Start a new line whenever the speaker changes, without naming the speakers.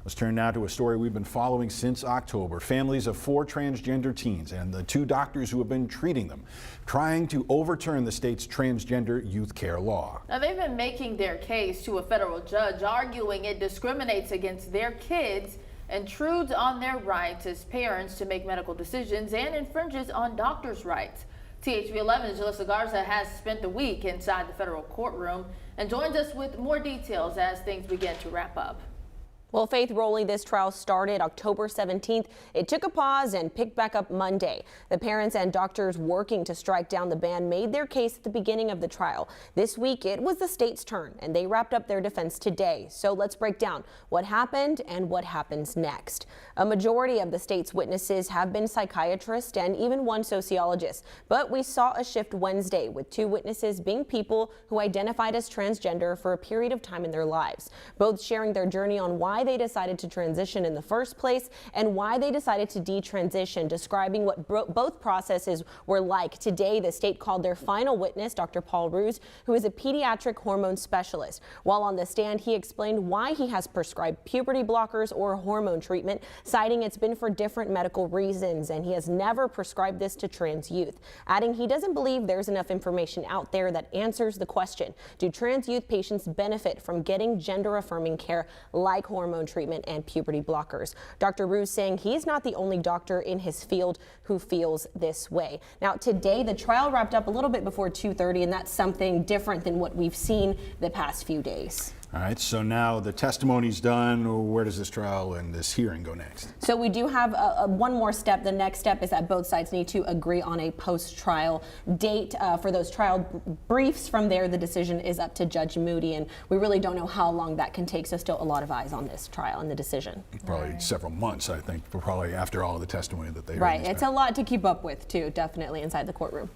Let's turn now to a story we've been following since October. Families of 4 transgender teens and the 2 doctors who have been treating them, trying to overturn the state's transgender youth care law.
Now, they've been making their case to a federal judge, arguing it discriminates against their kids, intrudes on their rights as parents to make medical decisions, and infringes on doctors' rights. THV11's Jalissa Garza has spent the week inside the federal courtroom and joins us with more details as things begin to wrap up.
Well, Faith Rowley, this trial started October 17th. It took a pause and picked back up Monday. The parents and doctors working to strike down the ban made their case at the beginning of the trial. This week, it was the state's turn, and they wrapped up their defense today. So let's break down what happened and what happens next. A majority of the state's witnesses have been psychiatrists and even one sociologist. But we saw a shift Wednesday with 2 witnesses being people who identified as transgender for a period of time in their lives, both sharing their journey on why they decided to transition in the first place and why they decided to detransition, describing what both processes were like. Today, the state called their final witness, Dr. Paul Roos, who is a pediatric hormone specialist. While on the stand, he explained why he has prescribed puberty blockers or hormone treatment, citing it's been for different medical reasons, and he has never prescribed this to trans youth, adding he doesn't believe there's enough information out there that answers the question, do trans youth patients benefit from getting gender-affirming care like hormone treatment and puberty blockers? Dr. Roos saying he's not the only doctor in his field who feels this way. Now, today, the trial wrapped up a little bit before 2:30, and that's something different than what we've seen the past few days.
All right, so now the testimony's done. Where does this trial and this hearing go next?
So we do have one more step. The next step is that both sides need to agree on a post-trial date for those trial briefs. From there, the decision is up to Judge Moody, and we really don't know how long that can take, so still a lot of eyes on this trial and the decision.
Probably several months, I think, probably after all of the testimony that they heard.
Right, it's a lot to keep up with, too, definitely inside the courtroom.